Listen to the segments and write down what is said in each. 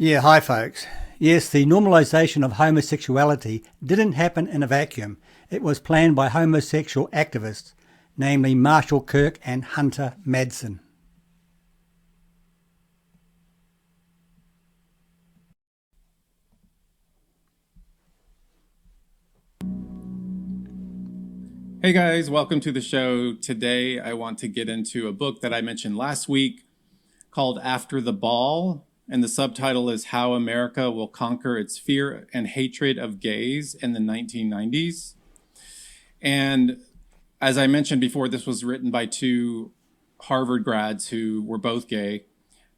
Yeah, hi folks. Yes, the normalisation of homosexuality didn't happen in a vacuum. It was planned by homosexual activists, namely Marshal, Kirk and Hunter Madsen. Hey guys, welcome to the show. Today I want to get into a book that I mentioned last week called After the Ball, and the subtitle is How America Will Conquer Its Fear and Hatred of Gays in the 1990s. And as I mentioned before, this was written by two Harvard grads who were both gay,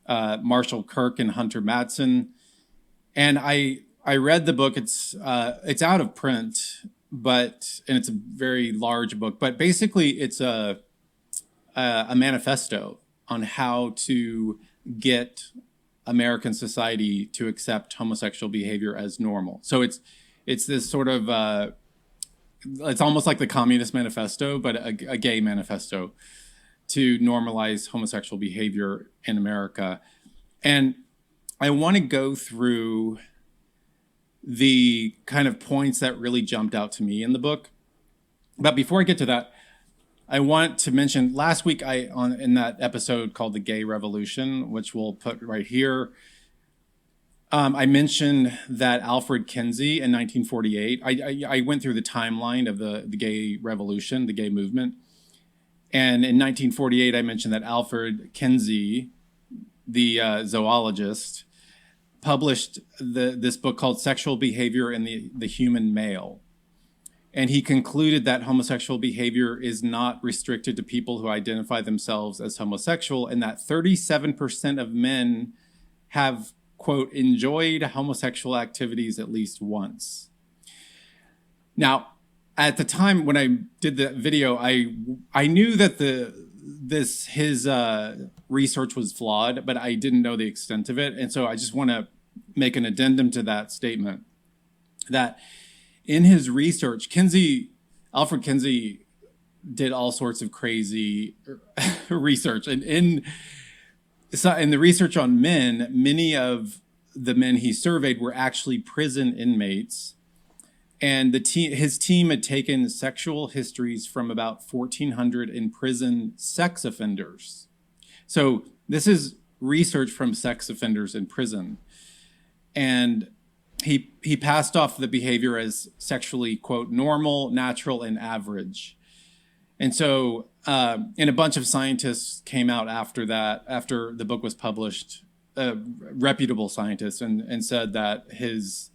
Marshal Kirk and Hunter Madsen. And I read the book. It's out of print, and it's a very large book. But basically, it's a manifesto on how to get American society to accept homosexual behavior as normal. So it's this sort of it's almost like the Communist Manifesto, but a gay manifesto to normalize homosexual behavior in America. And I want to go through the kind of points that really jumped out to me in the book. But before I get to that, I want to mention last week in that episode called The Gay Revolution, which we'll put right here, I mentioned that Alfred Kinsey in 1948, I went through the timeline of the gay revolution, the gay movement. And in 1948, I mentioned that Alfred Kinsey, the zoologist, published this book called Sexual Behavior in the Human Male. And he concluded that homosexual behavior is not restricted to people who identify themselves as homosexual, and that 37% of men have, quote, enjoyed homosexual activities at least once. Now, at the time when I did the video, I knew that his research was flawed, but I didn't know the extent of it. And so I just want to make an addendum to that statement, that in his research, Alfred Kinsey did all sorts of crazy research. And in the research on men, many of the men he surveyed were actually prison inmates. And his team had taken sexual histories from about 1,400 imprisoned sex offenders. So this is research from sex offenders in prison. And he passed off the behavior as sexually, quote, normal, natural, and average. And so, and a bunch of scientists came out after the book was published, reputable scientists, and said that his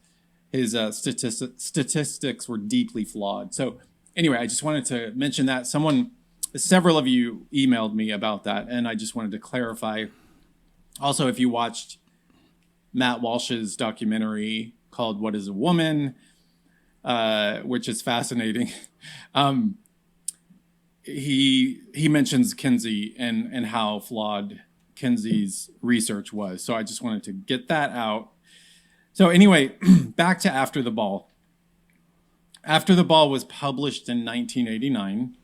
statistics were deeply flawed. So anyway, I just wanted to mention that. Several of you emailed me about that, and I just wanted to clarify. Also, if you watched Matt Walsh's documentary called What is a Woman, which is fascinating. He mentions Kinsey and how flawed Kinsey's research was. So I just wanted to get that out. So anyway, back to After the Ball. After the Ball was published in 1989.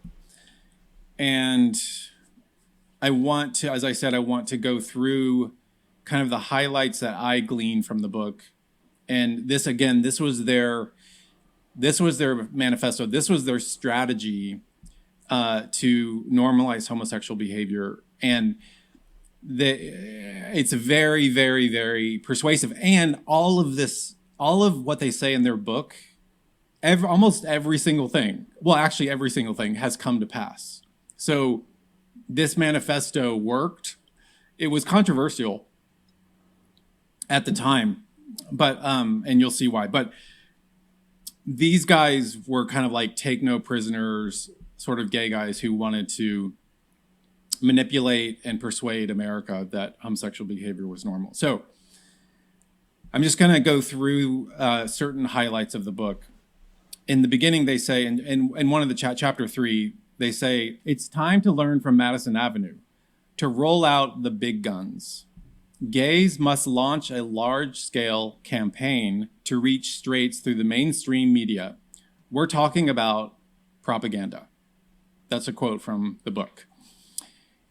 And as I said, I want to go through kind of the highlights that I gleaned from the book. And this was their manifesto. This was their strategy to normalize homosexual behavior. And it's very, very, very persuasive. And all of what they say in their book, almost every single thing, well, actually every single thing has come to pass. So this manifesto worked. It was controversial at the time, but and you'll see why. But these guys were kind of like take no prisoners, sort of gay guys who wanted to manipulate and persuade America that homosexual behavior was normal. So I'm just going to go through certain highlights of the book. In the beginning, they say, in one of the chapter 3, they say, it's time to learn from Madison Avenue, to roll out the big guns. Gays must launch a large-scale campaign to reach straights through the mainstream media. We're talking about propaganda. That's a quote from the book.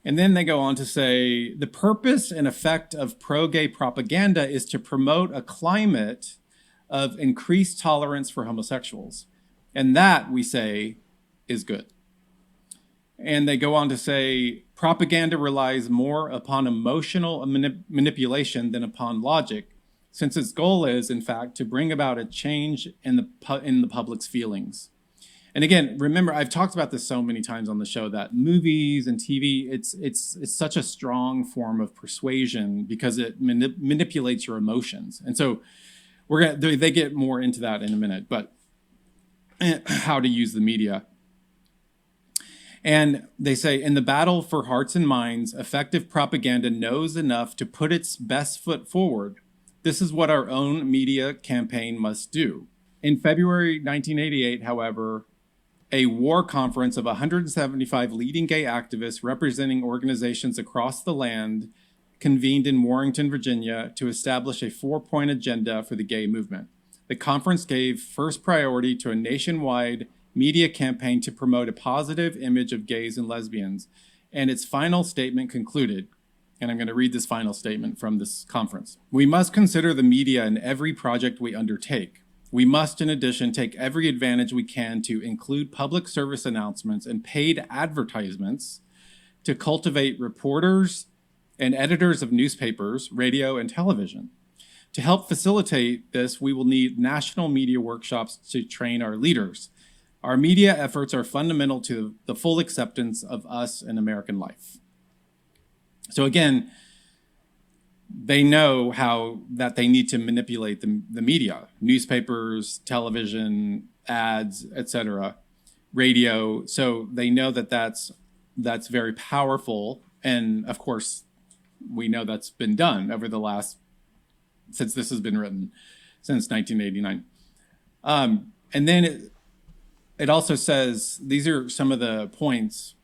And then they go on to say, the purpose and effect of pro-gay propaganda is to promote a climate of increased tolerance for homosexuals. And that, we say, is good. And they go on to say, propaganda relies more upon emotional manipulation than upon logic, since its goal is, in fact, to bring about a change in the public's feelings. And again, remember, I've talked about this so many times on the show that movies and TV, it's such a strong form of persuasion because it manipulates your emotions. And so they get more into that in a minute, but how to use the media. And they say, in the battle for hearts and minds, effective propaganda knows enough to put its best foot forward. This is what our own media campaign must do. In February 1988, however, a war conference of 175 leading gay activists representing organizations across the land convened in Warrenton, Virginia, to establish a 4-point agenda for the gay movement. The conference gave first priority to a nationwide media campaign to promote a positive image of gays and lesbians. And its final statement concluded, and I'm going to read this final statement from this conference. We must consider the media in every project we undertake. We must, in addition, take every advantage we can to include public service announcements and paid advertisements to cultivate reporters and editors of newspapers, radio, and television. To help facilitate this, we will need national media workshops to train our leaders. Our media efforts are fundamental to the full acceptance of us in American life. So again, they know how that they need to manipulate the media, newspapers, television, ads, etc., radio. So they know that that's very powerful. And of course, we know that's been done over the last, since this has been written, since 1989. And then it also says, these are some of the points.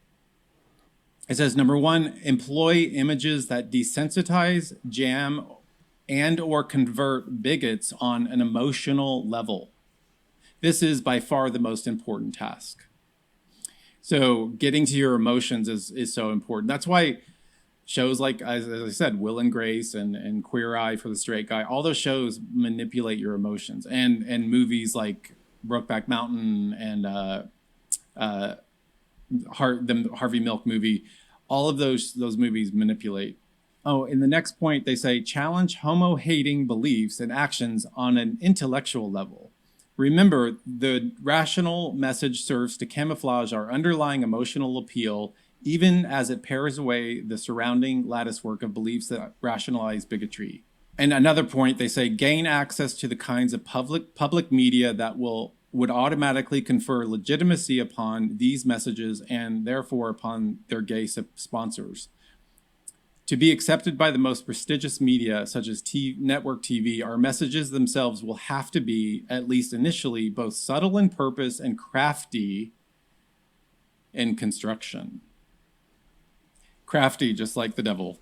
It says, number one, employ images that desensitize, jam, and or convert bigots on an emotional level. This is by far the most important task. So getting to your emotions is so important. That's why shows like, as I said, Will and Grace and Queer Eye for the Straight Guy, all those shows manipulate your emotions. And movies like Brokeback Mountain and the Harvey Milk movie, all of those movies manipulate. Oh, in the next point, they say, challenge homo-hating beliefs and actions on an intellectual level. Remember, the rational message serves to camouflage our underlying emotional appeal, even as it pares away the surrounding latticework of beliefs that rationalize bigotry. And another point, they say, gain access to the kinds of public media that would automatically confer legitimacy upon these messages and therefore upon their gay sponsors. To be accepted by the most prestigious media, such as network TV, our messages themselves will have to be, at least initially, both subtle in purpose and crafty in construction. Crafty, just like the devil.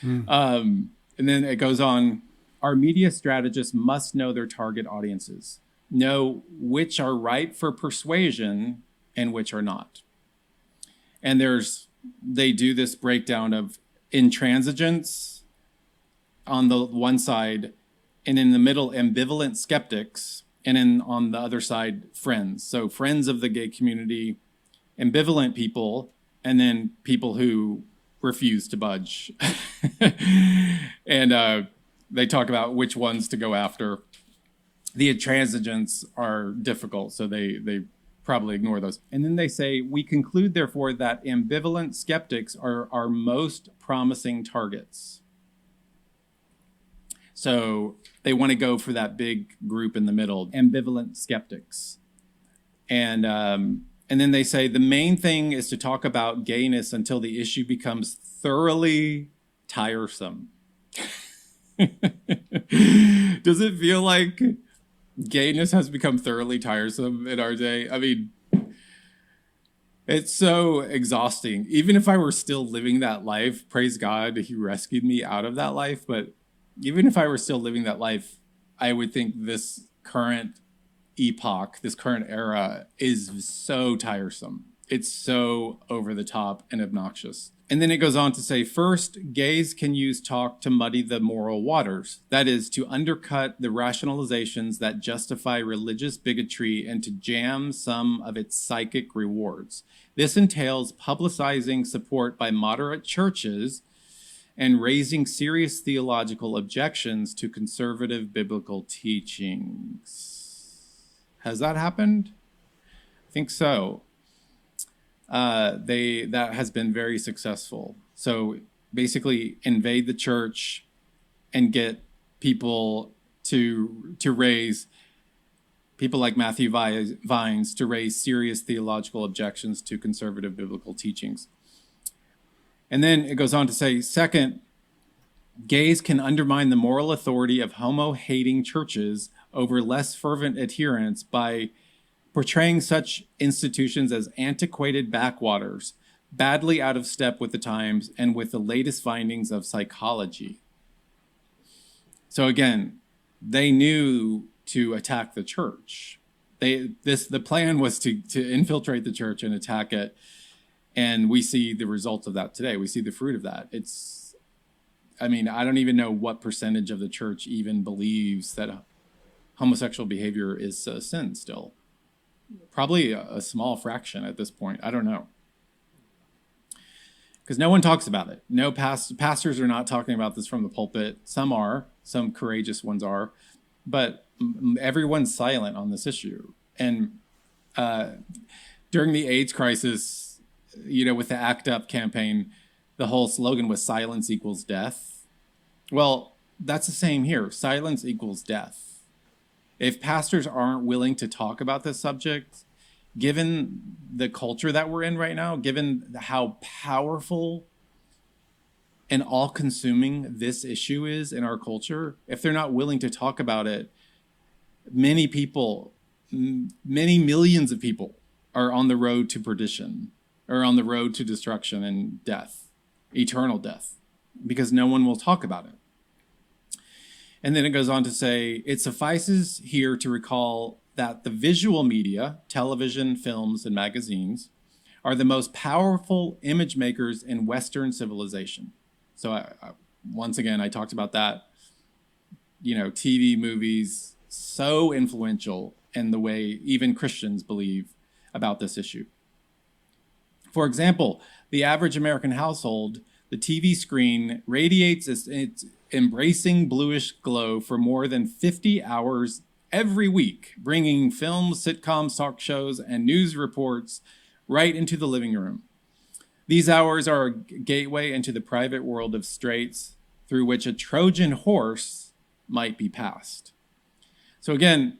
And then it goes on, our media strategists must know their target audiences, know which are ripe for persuasion and which are not. And they do this breakdown of intransigence on the one side, and in the middle, ambivalent skeptics, and then on the other side, friends. So friends of the gay community, ambivalent people, and then people who refuse to budge. And they talk about which ones to go after. The intransigents are difficult, so they probably ignore those. And then they say, we conclude, therefore, that ambivalent skeptics are our most promising targets. So they want to go for that big group in the middle, ambivalent skeptics. And then they say, the main thing is to talk about gayness until the issue becomes thoroughly tiresome. Does it feel like gayness has become thoroughly tiresome in our day? I mean, it's so exhausting. Even if I were still living that life, praise God, he rescued me out of that life. But even if I were still living that life, I would think this current epoch, this current era is so tiresome. It's so over the top and obnoxious. And then it goes on to say, first, gays can use talk to muddy the moral waters. That is, to undercut the rationalizations that justify religious bigotry and to jam some of its psychic rewards. This entails publicizing support by moderate churches and raising serious theological objections to conservative biblical teachings. Has that happened? I think so. That has been very successful. So basically invade the church and get people to raise, people like Matthew Vines, to raise serious theological objections to conservative biblical teachings. And then it goes on to say, second, gays can undermine the moral authority of homo-hating churches over less fervent adherents by portraying such institutions as antiquated backwaters, badly out of step with the times and with the latest findings of psychology. So again, they knew to attack the church. The plan was to infiltrate the church and attack it, and we see the results of that today. We see the fruit of that. I don't even know what percentage of the church even believes that homosexual behavior is a sin still. Probably a small fraction at this point. I don't know. Because no one talks about it. No pastors are not talking about this from the pulpit. Some are. Some courageous ones are. But everyone's silent on this issue. And during the AIDS crisis, with the ACT UP campaign, the whole slogan was silence equals death. Well, that's the same here. Silence equals death. If pastors aren't willing to talk about this subject, given the culture that we're in right now, given how powerful and all-consuming this issue is in our culture, if they're not willing to talk about it, many millions of people are on the road to perdition, or on the road to destruction and death, eternal death, because no one will talk about it. And then it goes on to say, it suffices here to recall that the visual media, television, films, and magazines, are the most powerful image makers in Western civilization. So once again, I talked about that. TV, movies, so influential in the way even Christians believe about this issue. For example, the average American household, the TV screen radiates its embracing bluish glow for more than 50 hours every week, bringing films, sitcoms, talk shows, and news reports right into the living room. These hours are a gateway into the private world of straights through which a Trojan horse might be passed. So again,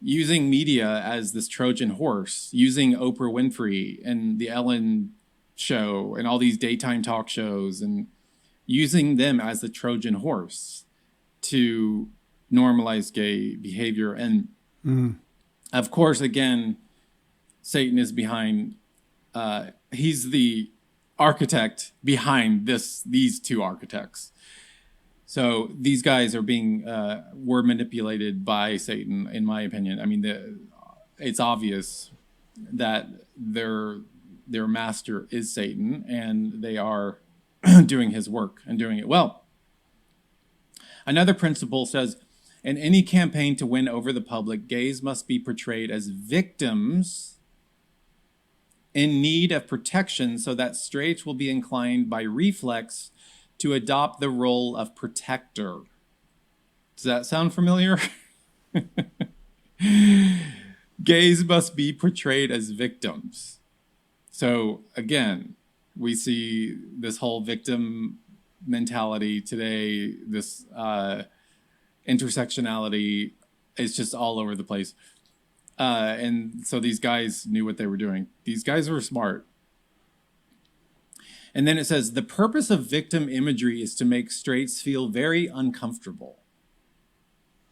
using media as this Trojan horse, using Oprah Winfrey and the Ellen Show and all these daytime talk shows, and using them as the Trojan horse to normalize gay behavior. And of course, again, Satan is behind, he's the architect behind these two architects. So these guys are were manipulated by Satan, in my opinion. It's obvious that their master is Satan, and they are doing his work and doing it well. Another principle says, in any campaign to win over the public, gays must be portrayed as victims in need of protection so that straights will be inclined by reflex to adopt the role of protector. Does that sound familiar? Gays must be portrayed as victims. So again, we see this whole victim mentality today, this intersectionality is just all over the place. And so these guys knew what they were doing. These guys were smart. And then it says, the purpose of victim imagery is to make straights feel very uncomfortable.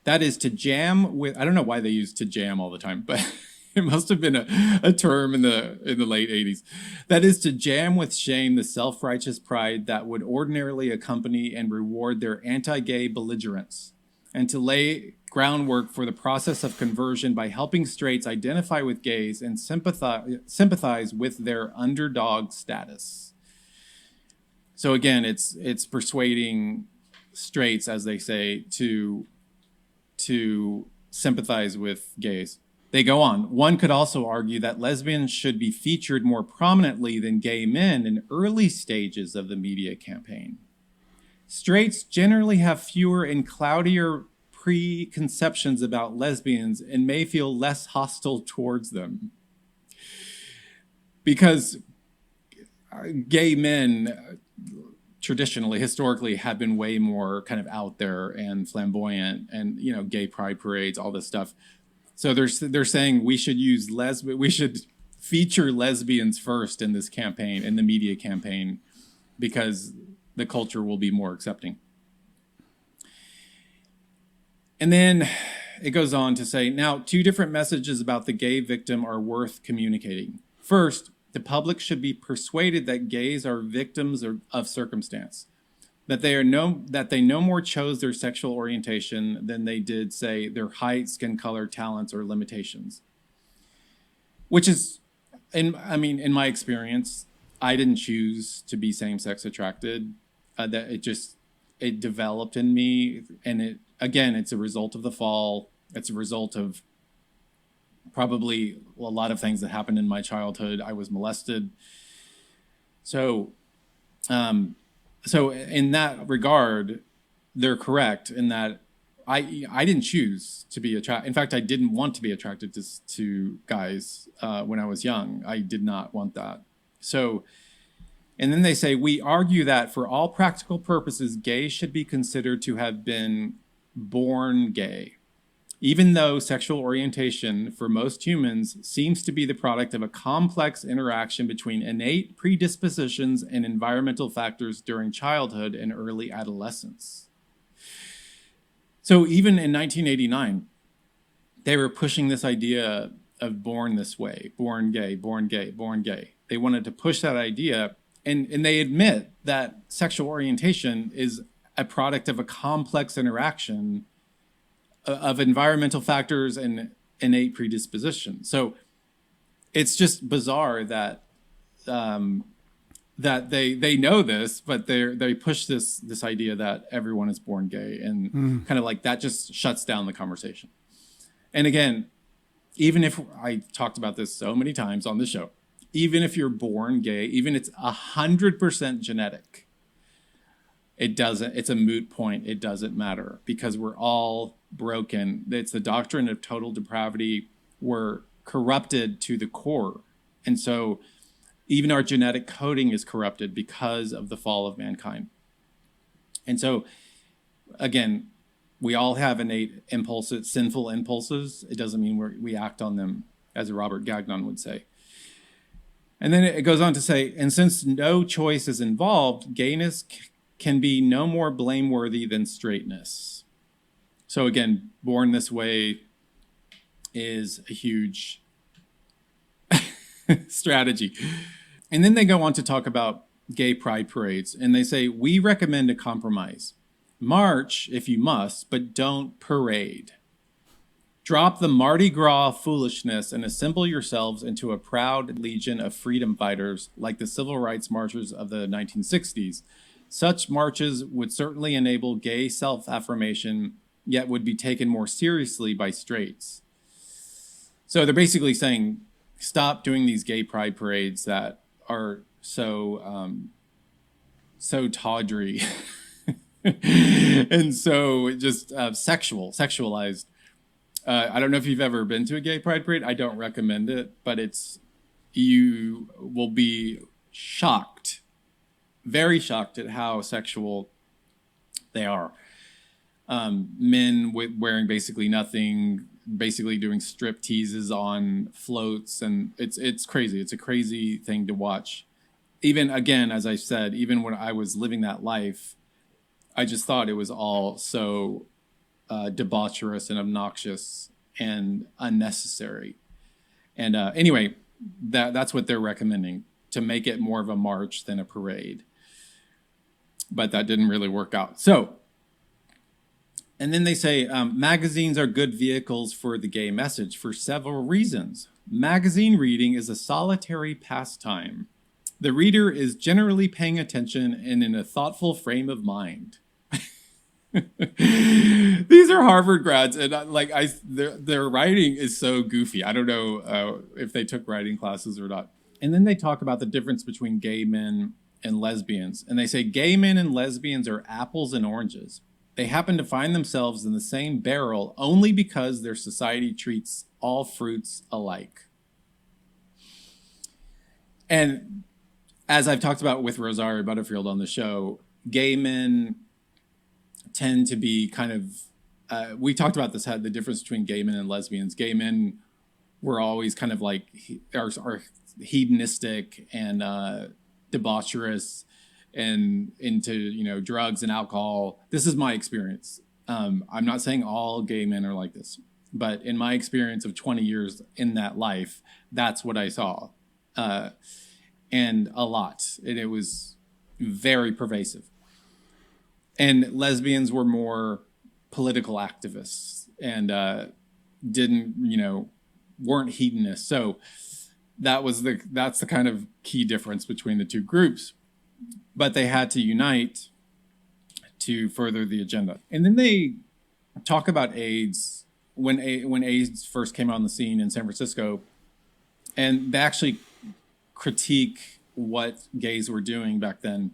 That is to jam with, I don't know why they use to jam all the time, but it must have been a term in the late 80s. That is to jam with shame the self-righteous pride that would ordinarily accompany and reward their anti-gay belligerence, and to lay groundwork for the process of conversion by helping straights identify with gays and sympathize with their underdog status. So again, it's persuading straights, as they say, to sympathize with gays. They go on. One could also argue that lesbians should be featured more prominently than gay men in early stages of the media campaign. Straights generally have fewer and cloudier preconceptions about lesbians and may feel less hostile towards them. Because gay men traditionally, historically, have been way more kind of out there and flamboyant and, gay pride parades, all this stuff. So they're saying we should feature lesbians first in this campaign, in the media campaign, because the culture will be more accepting. And then it goes on to say, now, 2 different messages about the gay victim are worth communicating. First, the public should be persuaded that gays are victims of circumstance, that they no more chose their sexual orientation than they did, say, their height, skin color, talents, or limitations. Which is, in my experience, I didn't choose to be same-sex attracted. That it developed in me, and it's a result of the fall. It's a result of probably a lot of things that happened in my childhood. I was molested. So in that regard, they're correct in that I didn't choose to be attracted. In fact, I didn't want to be attracted to guys when I was young. I did not want that. So, and then they say, we argue that for all practical purposes, gays should be considered to have been born gay, even though sexual orientation for most humans seems to be the product of a complex interaction between innate predispositions and environmental factors during childhood and early adolescence. So even in 1989, they were pushing this idea of born this way, born gay, born gay, born gay. They wanted to push that idea, and they admit that sexual orientation is a product of a complex interaction of environmental factors and innate predisposition. So it's just bizarre that that they know this, but they push this idea that everyone is born gay, and kind of like that just shuts down the conversation. And again, even if I talked about this so many times on the show, even if you're born gay, even it's 100% genetic, it's a moot point. It doesn't matter, because we're all broken. It's the doctrine of total depravity. We're corrupted to the core. And so even our genetic coding is corrupted because of the fall of mankind. And so, again, we all have innate impulses, sinful impulses. It doesn't mean we act on them, as Robert Gagnon would say. And then it goes on to say, and since no choice is involved, gayness can be no more blameworthy than straightness. So again, born this way is a huge strategy. And then they go on to talk about gay pride parades, and they say, we recommend a compromise. March if you must, but don't parade. Drop the Mardi Gras foolishness and assemble yourselves into a proud legion of freedom fighters like the civil rights marchers of the 1960s. Such marches would certainly enable gay self-affirmation, yet would be taken more seriously by straights. So they're basically saying, stop doing these gay pride parades that are so tawdry and so just sexualized. I don't know if you've ever been to a gay pride parade. I don't recommend it, but you will be shocked, very shocked at how sexual they are. Men wearing basically nothing, basically doing strip teases on floats, and it's crazy. It's a crazy thing to watch. Even, again, as I said, even when I was living that life, I just thought it was all so debaucherous and obnoxious and unnecessary. And anyway, that's what they're recommending, to make it more of a march than a parade. But that didn't really work out. So, and then they say, magazines are good vehicles for the gay message for several reasons. Magazine reading is a solitary pastime. The reader is generally paying attention and in a thoughtful frame of mind. These are Harvard grads, and their writing is so goofy. I don't know if they took writing classes or not. And then they talk about the difference between gay men and lesbians. And they say gay men and lesbians are apples and oranges. They happen to find themselves in the same barrel only because their society treats all fruits alike. And as I've talked about with Rosario Butterfield on the show, gay men tend to be kind of, we talked about this, the difference between gay men and lesbians. Gay men were always kind of like, are hedonistic and debaucherous and into, drugs and alcohol. This is my experience. I'm not saying all gay men are like this, but in my experience of 20 years in that life, that's what I saw. And a lot. And it was very pervasive. And lesbians were more political activists and weren't hedonists. So that's the kind of key difference between the two groups. But they had to unite to further the agenda. And then they talk about AIDS when AIDS first came on the scene in San Francisco, and they actually critique what gays were doing back then.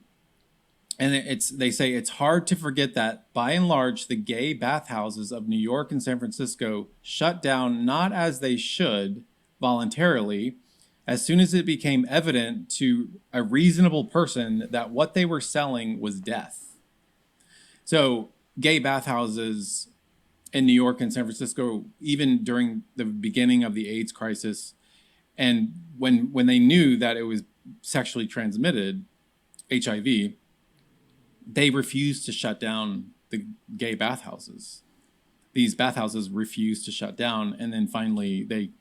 And they say it's hard to forget that, by and large, the gay bathhouses of New York and San Francisco shut down not as they should voluntarily, as soon as it became evident to a reasonable person that what they were selling was death. So gay bathhouses in New York and San Francisco, even during the beginning of the AIDS crisis, and when they knew that it was sexually transmitted, HIV, they refused to shut down the gay bathhouses. These bathhouses refused to shut down, and then finally they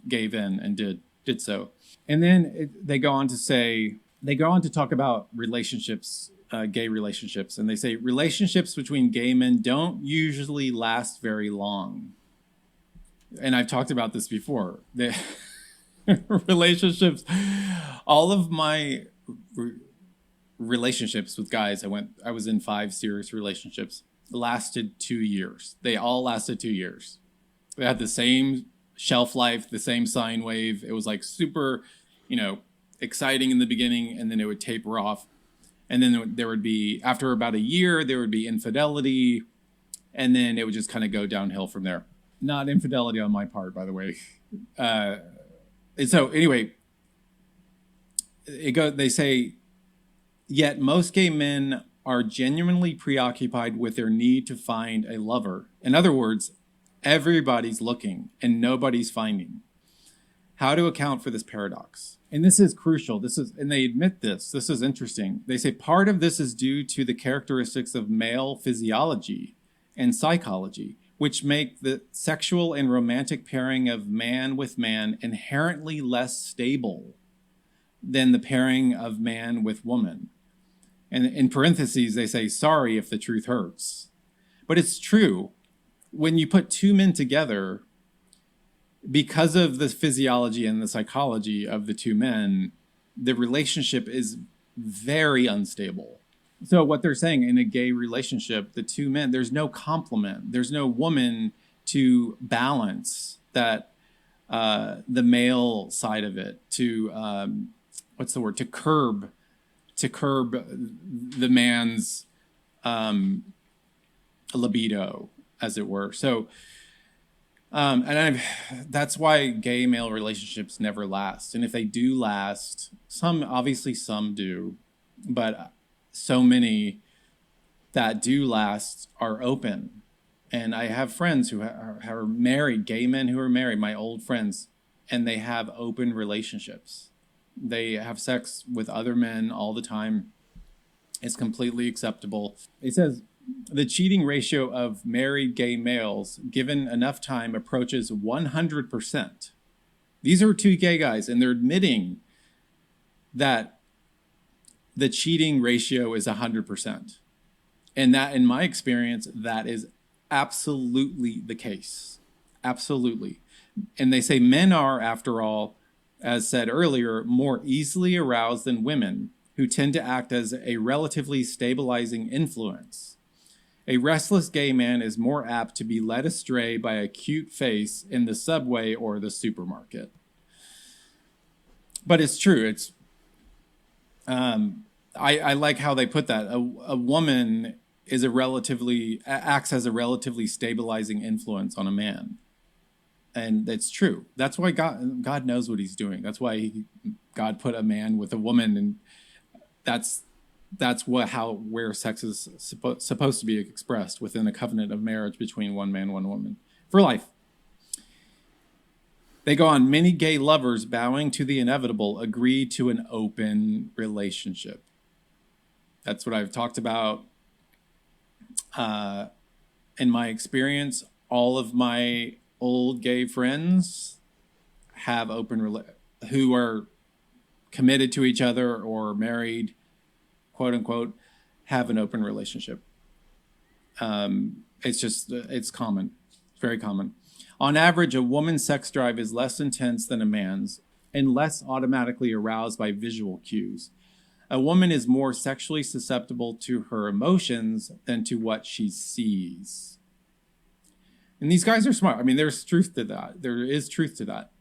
gave in and did so. And then they go on to talk about relationships, gay relationships, and they say relationships between gay men don't usually last very long. And I've talked about this before. Relationships, all of my relationships with guys, I was in 5 serious relationships, lasted 2 years. They all lasted 2 years. They had the same shelf life, the same sine wave. It was like super, exciting in the beginning, and then it would taper off. And then there would be, after about a year, there would be infidelity, and then it would just kind of go downhill from there. Not infidelity on my part, by the way. And so anyway, they say, yet most gay men are genuinely preoccupied with their need to find a lover. In other words, everybody's looking and nobody's finding. How to account for this paradox? And this is crucial. And they admit this. This is interesting. They say part of this is due to the characteristics of male physiology and psychology, which make the sexual and romantic pairing of man with man inherently less stable than the pairing of man with woman. And in parentheses, they say, sorry if the truth hurts. But it's true. When you put 2 men together, because of the physiology and the psychology of the 2 men, the relationship is very unstable. So what they're saying, in a gay relationship, the 2 men, there's no complement. There's no woman to balance that, the male side of it, to, to curb the man's libido, as it were. So, that's why gay male relationships never last. And if they do last, some do, but so many that do last are open. And I have friends who are married, gay men who are married, my old friends, and they have open relationships. They have sex with other men all the time. It's completely acceptable. It says the cheating ratio of married gay males, given enough time, approaches 100%. These are 2 gay guys, and they're admitting that the cheating ratio is 100%. And that, in my experience, that is absolutely the case. Absolutely. And they say men are, after all, as said earlier, more easily aroused than women, who tend to act as a relatively stabilizing influence. A restless gay man is more apt to be led astray by a cute face in the subway or the supermarket. But it's true. It's I like how they put that. A woman is acts as a relatively stabilizing influence on a man, and it's true. That's why God knows what He's doing. That's why God put a man with a woman, and that's where sex is supposed to be expressed within a covenant of marriage between one man, one woman for life. They go on, many gay lovers bowing to the inevitable agree to an open relationship. That's what I've talked about. In my experience, all of my old gay friends have who are committed to each other or married, quote unquote, have an open relationship. It's common. It's very common. On average, a woman's sex drive is less intense than a man's and less automatically aroused by visual cues. A woman is more sexually susceptible to her emotions than to what she sees. And these guys are smart. I mean, there's truth to that. There is truth to that.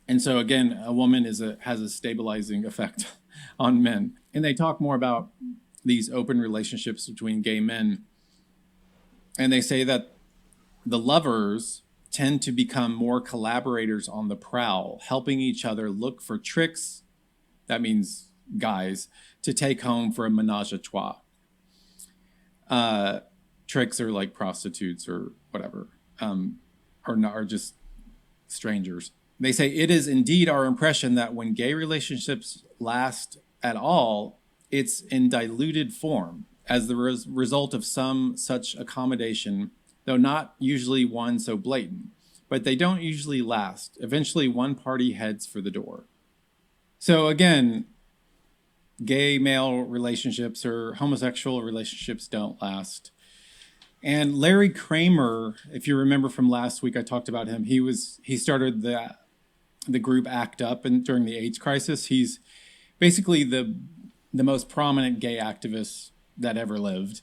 And so again, a woman has a stabilizing effect on men. And they talk more about these open relationships between gay men. And they say that the lovers tend to become more collaborators on the prowl, helping each other look for tricks, that means guys, to take home for a menage a trois. Tricks are like prostitutes or whatever, or just strangers. They say, it is indeed our impression that when gay relationships last at all, it's in diluted form as the result of some such accommodation, though not usually one so blatant. But they don't usually last. Eventually, one party heads for the door. So again, gay male relationships or homosexual relationships don't last. And Larry Kramer, if you remember from last week, I talked about him. He started the group ACT UP during the AIDS crisis. He's basically the most prominent gay activist that ever lived.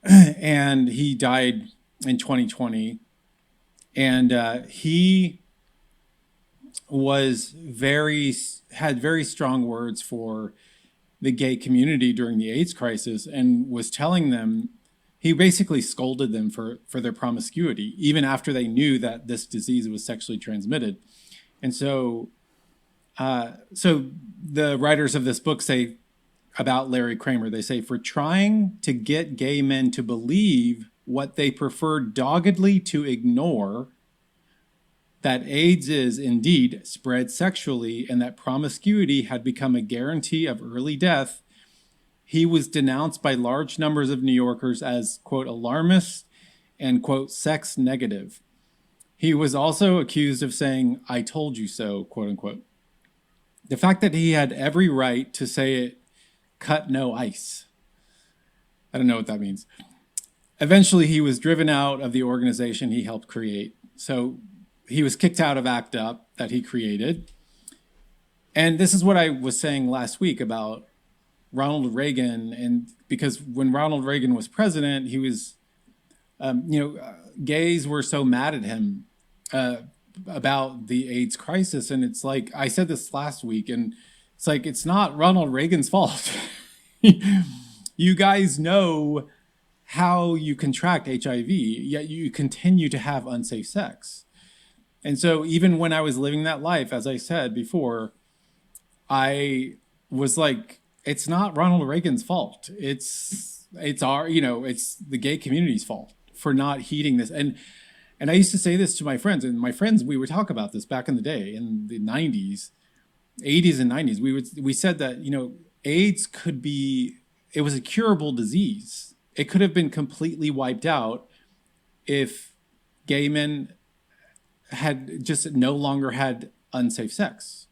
And he died in 2020. And he had very strong words for the gay community during the AIDS crisis, and was telling them, he basically scolded them for their promiscuity, even after they knew that this disease was sexually transmitted. And so the writers of this book say about Larry Kramer, they say, for trying to get gay men to believe what they prefer doggedly to ignore, that AIDS is indeed spread sexually and that promiscuity had become a guarantee of early death, he was denounced by large numbers of New Yorkers as, quote, alarmist and, quote, sex negative. He was also accused of saying, I told you so, quote unquote. The fact that he had every right to say it cut no ice. I don't know what that means. Eventually, he was driven out of the organization he helped create. So he was kicked out of ACT UP that he created. And this is what I was saying last week about Ronald Reagan. And because when Ronald Reagan was president, he was, gays were so mad at him about the AIDS crisis. And it's like, I said this last week, and it's like, it's not Ronald Reagan's fault. You guys know how you contract HIV, yet you continue to have unsafe sex. And so even when I was living that life, as I said before, I was like, it's not Ronald Reagan's fault. It's the gay community's fault for not heeding this. And I used to say this to my friends, and we would talk about this back in the day in the 80s and 90s. We said that, AIDS it was a curable disease. It could have been completely wiped out if gay men had just no longer had unsafe sex.